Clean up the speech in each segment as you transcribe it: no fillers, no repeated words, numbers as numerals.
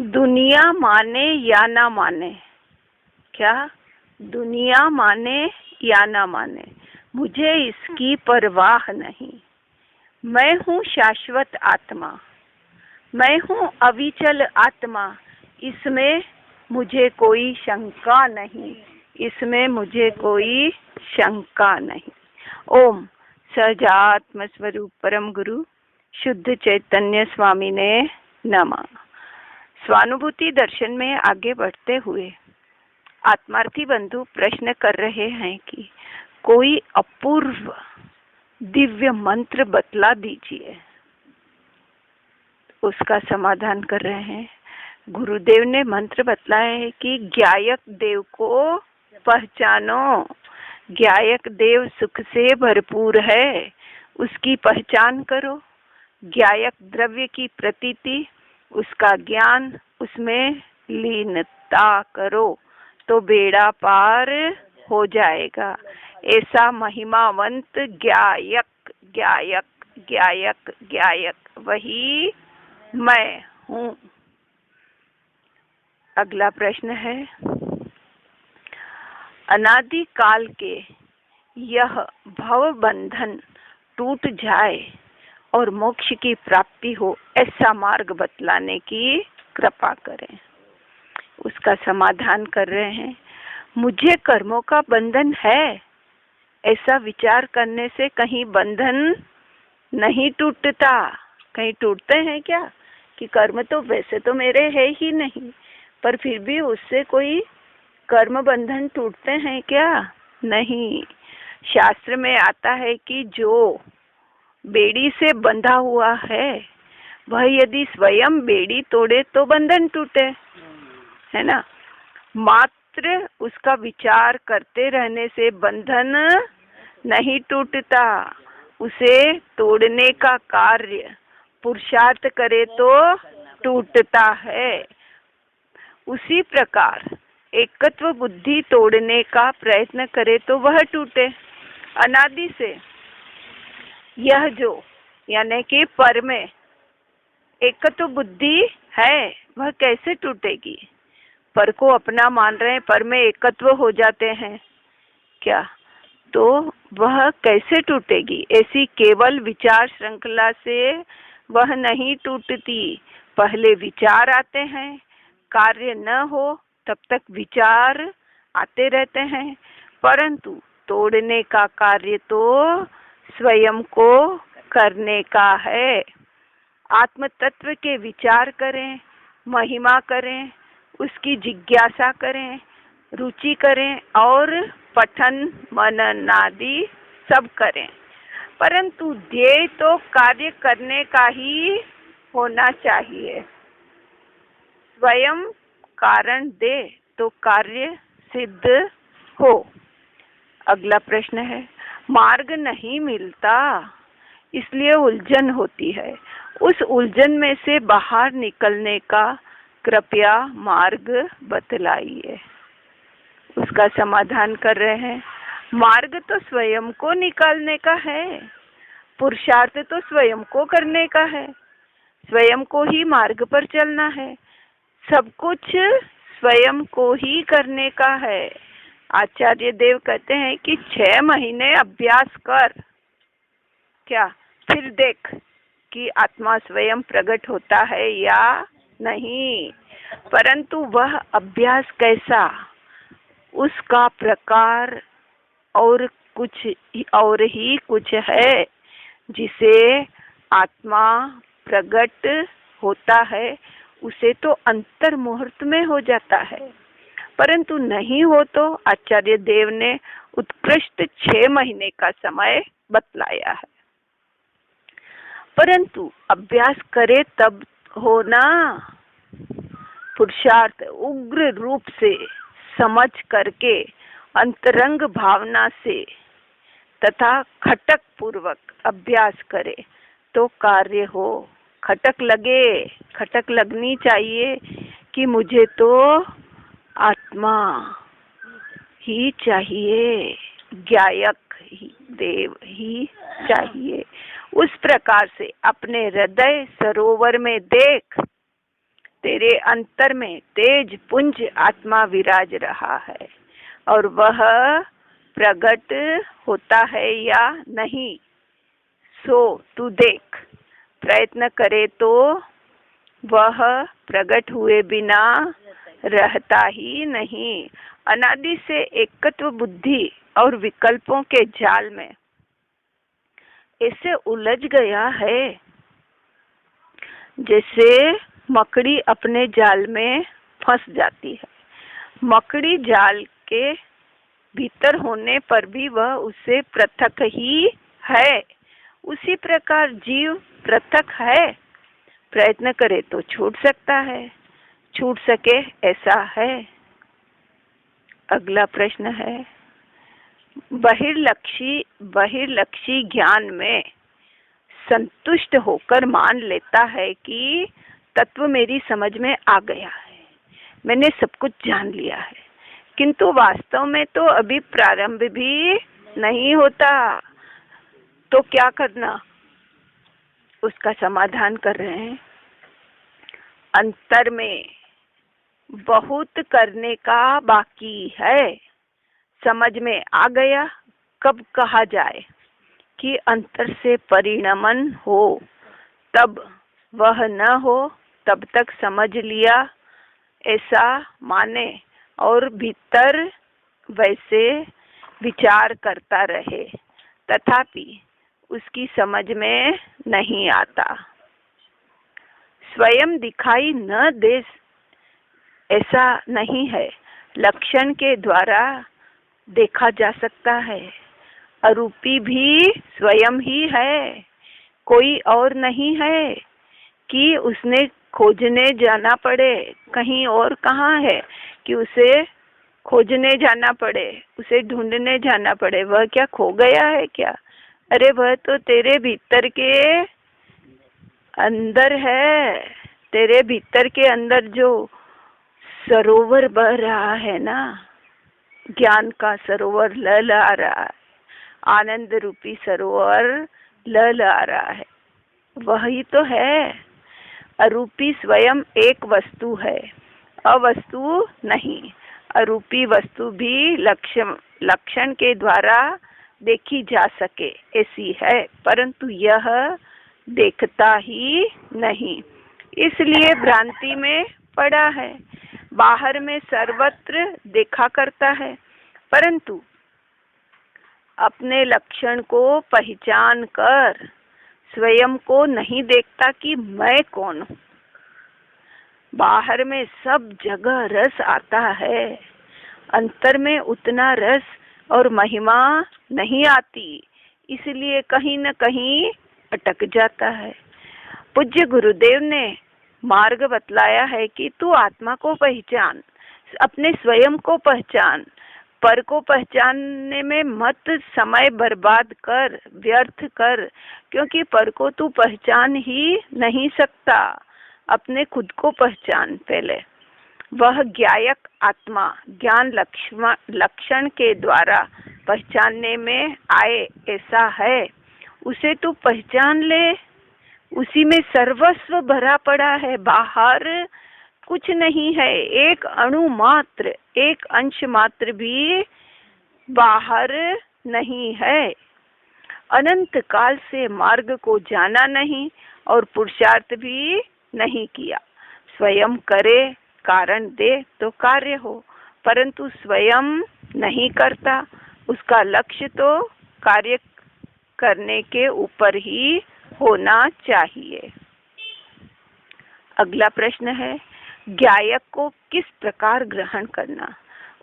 दुनिया माने या ना माने, क्या दुनिया माने या ना माने, मुझे इसकी परवाह नहीं। मैं हूँ शाश्वत आत्मा, मैं हूँ अविचल आत्मा, इसमें मुझे कोई शंका नहीं, इसमें मुझे कोई शंका नहीं। ओम सजात्म स्वरूप परम गुरु शुद्ध चैतन्य स्वामी ने नमः। स्वानुभूति दर्शन में आगे बढ़ते हुए आत्मार्थी बंधु प्रश्न कर रहे हैं कि कोई अपूर्व दिव्य मंत्र बतला दीजिए। उसका समाधान कर रहे हैं। गुरुदेव ने मंत्र बतलाया है कि ज्ञायक देव को पहचानो, ज्ञायक देव सुख से भरपूर है, उसकी पहचान करो। ज्ञायक द्रव्य की प्रतीति, उसका ज्ञान, उसमें लीनता करो तो बेड़ा पार हो जाएगा। ऐसा महिमावंत ज्ञायक ज्ञायक ज्ञायक ज्ञायक वही मैं हूँ। अगला प्रश्न है, अनादि काल के यह भव बंधन टूट जाए और मोक्ष की प्राप्ति हो, ऐसा मार्ग बतलाने की कृपा करें। उसका समाधान कर रहे हैं। मुझे कर्मों का बंधन है, ऐसा विचार करने से कहीं बंधन नहीं टूटता। कहीं टूटते हैं क्या कि कर्म तो वैसे तो मेरे है ही नहीं, पर फिर भी उससे कोई कर्म बंधन टूटते हैं क्या? नहीं। शास्त्र में आता है कि जो बेड़ी से बंधा हुआ है वह यदि स्वयं बेड़ी तोड़े तो बंधन टूटे, है ना। मात्र उसका विचार करते रहने से बंधन नहीं टूटता, उसे तोड़ने का कार्य पुरुषार्थ करे तो टूटता है। उसी प्रकार एकत्व बुद्धि तोड़ने का प्रयत्न करे तो वह टूटे। अनादि से यह जो यानी कि पर में एकत्व बुद्धि है वह कैसे टूटेगी? पर को अपना मान रहे हैं, पर में एकत्व हो जाते हैं क्या, तो वह कैसे टूटेगी? ऐसी केवल विचार श्रृंखला से वह नहीं टूटती। पहले विचार आते हैं, कार्य न हो तब तक विचार आते रहते हैं, परंतु तोड़ने का कार्य तो स्वयं को करने का है। आत्म तत्व के विचार करें, महिमा करें, उसकी जिज्ञासा करें, रुचि करें और पठन मनन आदि सब करें, परंतु ध्येय तो कार्य करने का ही होना चाहिए। स्वयं कारण दे तो कार्य सिद्ध हो। अगला प्रश्न है, मार्ग नहीं मिलता इसलिए उलझन होती है, उस उलझन में से बाहर निकलने का कृपया मार्ग बतलाइए। उसका समाधान कर रहे हैं। मार्ग तो स्वयं को निकालने का है, पुरुषार्थ तो स्वयं को करने का है, स्वयं को ही मार्ग पर चलना है, सब कुछ स्वयं को ही करने का है। आचार्य देव कहते हैं कि 6 महीने अभ्यास कर, क्या फिर देख कि आत्मा स्वयं प्रकट होता है या नहीं। परंतु वह अभ्यास कैसा, उसका प्रकार और कुछ और ही कुछ है जिसे आत्मा प्रकट होता है, उसे तो अंतर मुहूर्त में हो जाता है, परंतु नहीं हो तो आचार्य देव ने उत्कृष्ट 6 महीने का समय बतलाया है। परंतु अभ्यास करे तब हो ना। पुरुषार्थ उग्र रूप से समझ करके अंतरंग भावना से तथा खटक पूर्वक अभ्यास करे तो कार्य हो। खटक लगे, खटक लगनी चाहिए कि मुझे तो आत्मा ही चाहिए, ज्ञायक ही देव ही चाहिए। उस प्रकार से अपने हृदय सरोवर में देख, तेरे अंतर में तेज पुंज आत्मा विराज रहा है और वह प्रकट होता है या नहीं, सो तू देख। प्रयत्न करे तो वह प्रकट हुए बिना रहता ही नहीं। अनादि से एकत्व बुद्धि और विकल्पों के जाल में ऐसे उलझ गया है जैसे मकड़ी अपने जाल में फंस जाती है। मकड़ी जाल के भीतर होने पर भी वह उससे पृथक ही है। उसी प्रकार जीव पृथक है, प्रयत्न करे तो छूट सकता है, छूट सके ऐसा है। अगला प्रश्न है, बहिर्लक्षी ज्ञान में संतुष्ट होकर मान लेता है कि तत्व मेरी समझ में आ गया है, मैंने सब कुछ जान लिया है, किंतु वास्तव में तो अभी प्रारंभ भी नहीं होता। तो क्या करना, उसका समाधान कर रहे हैं। अंतर में बहुत करने का बाकी है, समझ में आ गया। कब कहा जाए कि अंतर से परिणमन हो, तब वह न हो तब तक समझ लिया ऐसा माने और भीतर वैसे विचार करता रहे, तथापि उसकी समझ में नहीं आता। स्वयं दिखाई न दे ऐसा नहीं है, लक्षण के द्वारा देखा जा सकता है। अरूपी भी स्वयं ही है, कोई और नहीं है कि उसने खोजने जाना पड़े। कहीं और कहाँ है कि उसे खोजने जाना पड़े, उसे ढूंढने जाना पड़े। वह क्या खो गया है क्या? अरे वह तो तेरे भीतर के अंदर है। तेरे भीतर के अंदर जो सरोवर बह रहा है ना, ज्ञान का सरोवर लहला रहा है, आनंद रूपी सरोवर लहला रहा है, वही तो है। अरूपी स्वयं एक वस्तु है, अवस्तु नहीं। अरूपी वस्तु भी लक्षण के द्वारा देखी जा सके ऐसी है, परंतु यह देखता ही नहीं, इसलिए भ्रांति में पड़ा है। बाहर में सर्वत्र देखा करता है, परंतु अपने लक्षण को पहचान कर स्वयं को नहीं देखता कि मैं कौन हूँ। बाहर में सब जगह रस आता है, अंतर में उतना रस और महिमा नहीं आती, इसलिए कहीं न कहीं अटक जाता है। पूज्य गुरुदेव ने मार्ग बतलाया है कि तू आत्मा को पहचान, अपने स्वयं को पहचान, पर को पहचानने में मत समय बर्बाद कर, व्यर्थ कर, क्योंकि पर को तू पहचान ही नहीं सकता। अपने खुद को पहचान पहले। वह ज्ञायक आत्मा ज्ञान लक्षण के द्वारा पहचानने में आए ऐसा है, उसे तू पहचान ले। उसी में सर्वस्व भरा पड़ा है, बाहर कुछ नहीं है। एक अणु मात्र, एक अंश मात्र भी बाहर नहीं है। अनंत काल से मार्ग को जाना नहीं और पुरुषार्थ भी नहीं किया। स्वयं करे, कारण दे तो कार्य हो, परंतु स्वयं नहीं करता। उसका लक्ष्य तो कार्य करने के ऊपर ही होना चाहिए। अगला प्रश्न है, ज्ञायक को किस प्रकार ग्रहण करना,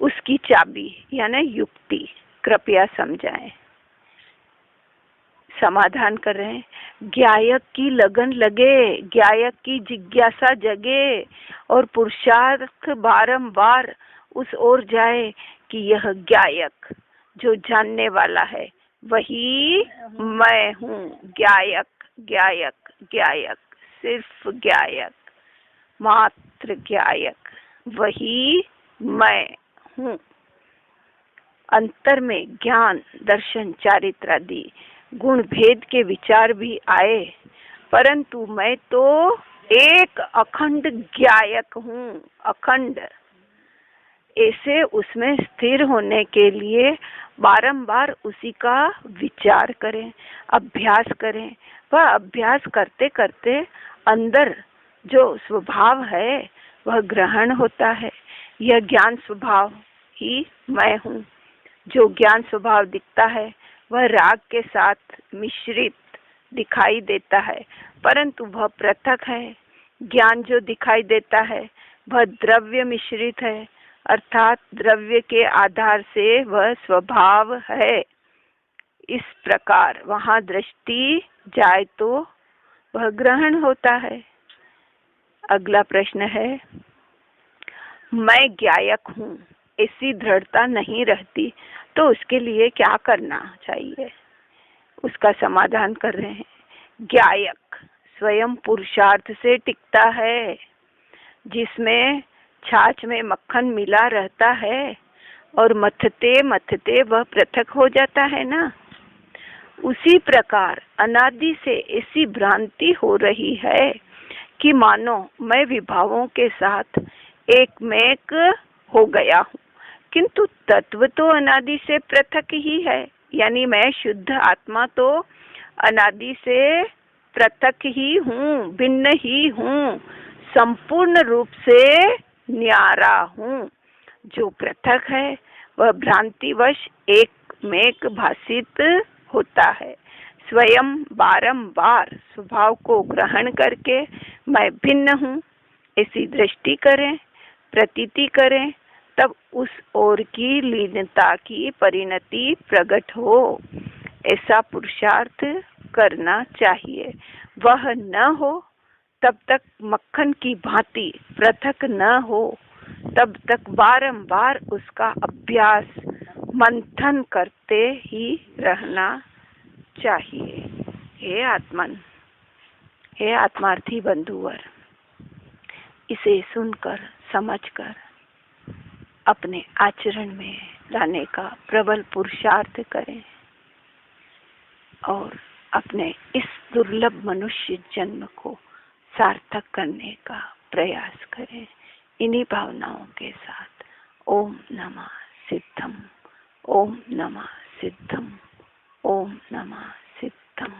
उसकी चाबी यानी युक्ति कृपया समझाएं। समाधान कर रहे हैं, ज्ञायक की लगन लगे, ज्ञायक की जिज्ञासा जगे और पुरुषार्थ बारंबार उस ओर जाए कि यह ज्ञायक जो जानने वाला है वही मैं हूँ। ज्ञायक ज्ञायक ज्ञायक, सिर्फ ज्ञायक, मात्र ज्ञायक, वही मैं हूँ। अंतर में ज्ञान, दर्शन, चारित्र आदि गुण भेद के विचार भी आए, परंतु मैं तो एक अखंड ज्ञायक हूँ, अखंड। ऐसे उसमें स्थिर होने के लिए बारंबार उसी का विचार करें, अभ्यास करें। वह अभ्यास करते करते अंदर जो स्वभाव है वह ग्रहण होता है। यह ज्ञान स्वभाव ही मैं हूँ। जो ज्ञान स्वभाव दिखता है वह राग के साथ मिश्रित दिखाई देता है, परंतु वह पृथक है। ज्ञान जो दिखाई देता है वह द्रव्य मिश्रित है, अर्थात द्रव्य के आधार से वह स्वभाव है। इस प्रकार वहाँ दृष्टि जाए तो वह ग्रहण होता है। अगला प्रश्न है, मैं ज्ञायक हूँ, ऐसी दृढ़ता नहीं रहती तो उसके लिए क्या करना चाहिए? उसका समाधान कर रहे हैं। ज्ञायक स्वयं पुरुषार्थ से टिकता है, जिसमें छाछ में मक्खन मिला रहता है और मथते मथते वह पृथक हो जाता है ना। उसी प्रकार अनादि से ऐसी भ्रांति हो रही है कि मानो मैं विभावों के साथ एकमेक हो गया हूँ, किंतु तत्व तो अनादि से पृथक ही है। यानी मैं शुद्ध आत्मा तो अनादि से पृथक ही हूँ, भिन्न ही हूँ, संपूर्ण रूप से न्यारा हूँ। जो पृथक है वह भ्रांतिवश एकमेक भासित होता है। स्वयं बारंबार स्वभाव को ग्रहण करके मैं भिन्न हूँ ऐसी दृष्टि करें, प्रतीति करें, तब उस ओर की लीनता की परिणति प्रकट हो। ऐसा पुरुषार्थ करना चाहिए। वह न हो तब तक मक्खन की भांति पृथक न हो, तब तक बारंबार उसका अभ्यास मंथन करते ही रहना चाहिए। हे आत्मन, हे आत्मार्थी बंधुवर, इसे सुनकर समझकर अपने आचरण में लाने का प्रबल पुरुषार्थ करें और अपने इस दुर्लभ मनुष्य जन्म को सार्थक करने का प्रयास करें। इन्हीं भावनाओं के साथ ओम नमः सिद्धम, ओम नमः सिद्धम, ओम नमः सिद्धम।